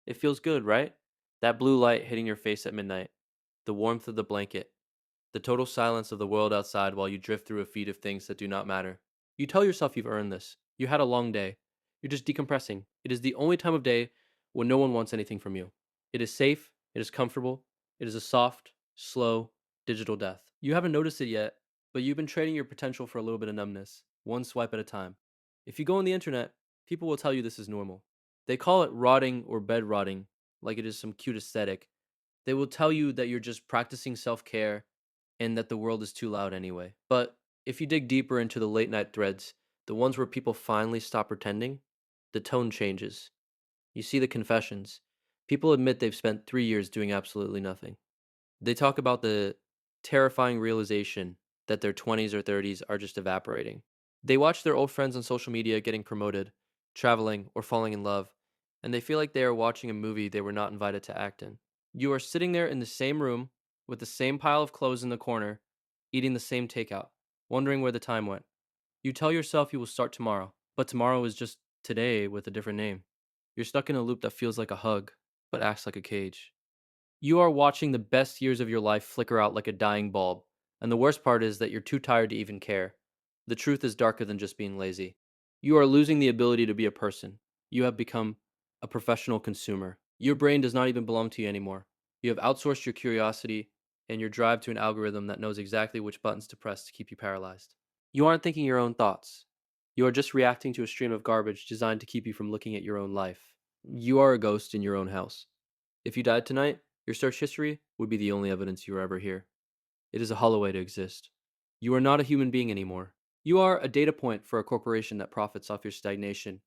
It feels good, right? That blue light hitting your face at midnight, the warmth of the blanket, the total silence of the world outside while you drift through a feed of things that do not matter. You tell yourself you've earned this. You had a long day. You're just decompressing. It is the only time of day when no one wants anything from you. It is safe. It is comfortable. It is a soft, slow, digital death. You haven't noticed it yet, but you've been trading your potential for a little bit of numbness, one swipe at a time. If you go on the internet, people will tell you this is normal. They call it rotting or bed rotting, like it is some cute aesthetic. They will tell you that you're just practicing self care and that the world is too loud anyway. But if you dig deeper into the late night threads, the ones where people finally stop pretending, the tone changes. You see the confessions. People admit they've spent 3 years doing absolutely nothing. They talk about the terrifying realization that their 20s or 30s are just evaporating. They watch their old friends on social media getting promoted, traveling, or falling in love, and they feel like they are watching a movie they were not invited to act in. You are sitting there in the same room with the same pile of clothes in the corner, eating the same takeout, wondering where the time went. You tell yourself you will start tomorrow, but tomorrow is just today with a different name. You're stuck in a loop that feels like a hug, but acts like a cage. You are watching the best years of your life flicker out like a dying bulb, and the worst part is that you're too tired to even care. The truth is darker than just being lazy. You are losing the ability to be a person. You have become a professional consumer. Your brain does not even belong to you anymore. You have outsourced your curiosity and your drive to an algorithm that knows exactly which buttons to press to keep you paralyzed. You aren't thinking your own thoughts. You are just reacting to a stream of garbage designed to keep you from looking at your own life. You are a ghost in your own house. If you died tonight, your search history would be the only evidence you were ever here. It is a hollow way to exist. You are not a human being anymore. You are a data point for a corporation that profits off your stagnation.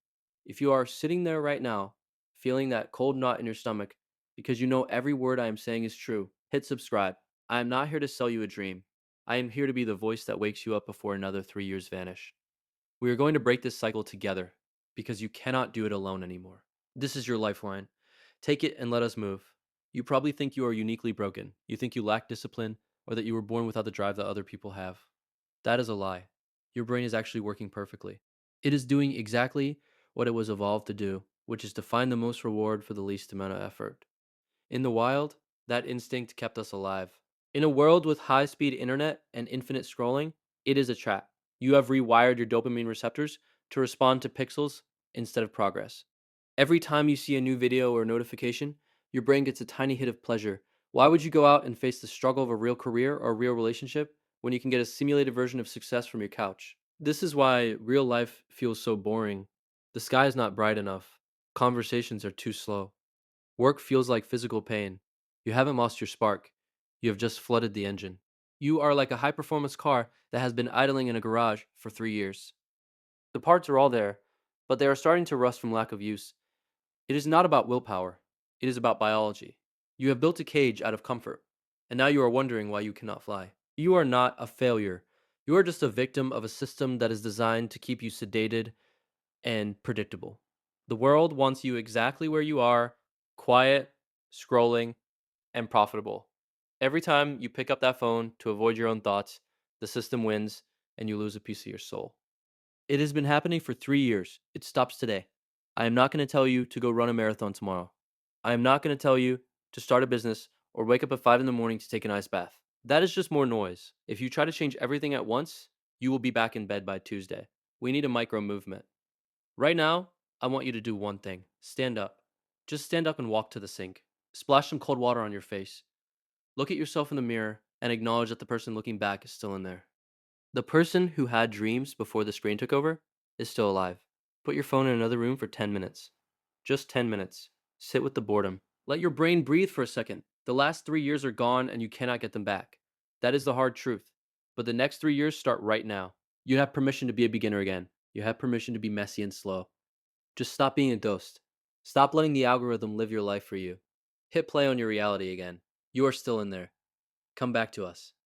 If you are sitting there right now, feeling that cold knot in your stomach because you know every word I am saying is true, hit subscribe. I am not here to sell you a dream. I am here to be the voice that wakes you up before another 3 years vanish. We are going to break this cycle together because you cannot do it alone anymore. This is your lifeline. Take it and let us move. You probably think you are uniquely broken. You think you lack discipline or that you were born without the drive that other people have. That is a lie. Your brain is actually working perfectly. It is doing exactly what it was evolved to do, which is to find the most reward for the least amount of effort. In the wild, that instinct kept us alive. In a world with high speed internet and infinite scrolling, it is a trap. You have rewired your dopamine receptors to respond to pixels instead of progress. Every time you see a new video or notification, your brain gets a tiny hit of pleasure. Why would you go out and face the struggle of a real career or a real relationship when you can get a simulated version of success from your couch? This is why real life feels so boring. The sky is not bright enough. Conversations are too slow. Work feels like physical pain. You haven't lost your spark. You have just flooded the engine. You are like a high performance car that has been idling in a garage for 3 years. The parts are all there, but they are starting to rust from lack of use. It is not about willpower, it is about biology. You have built a cage out of comfort, and now you are wondering why you cannot fly. You are not a failure. You are just a victim of a system that is designed to keep you sedated and predictable. The world wants you exactly where you are, quiet, scrolling, and profitable. Every time you pick up that phone to avoid your own thoughts, the system wins and you lose a piece of your soul. It has been happening for 3 years. It stops today. I am not going to tell you to go run a marathon tomorrow. I am not going to tell you to start a business or wake up at 5 in the morning to take an ice bath. That is just more noise. If you try to change everything at once, you will be back in bed by Tuesday. We need a micro movement. Right now, I want you to do one thing. Stand up. Just stand up and walk to the sink. Splash some cold water on your face. Look at yourself in the mirror and acknowledge that the person looking back is still in there. The person who had dreams before the screen took over is still alive. Put your phone in another room for 10 minutes. Just 10 minutes. Sit with the boredom. Let your brain breathe for a second. The last 3 years are gone and you cannot get them back. That is the hard truth. But the next 3 years start right now. You have permission to be a beginner again. You have permission to be messy and slow. Just stop being a ghost. Stop letting the algorithm live your life for you. Hit play on your reality again. You are still in there. Come back to us.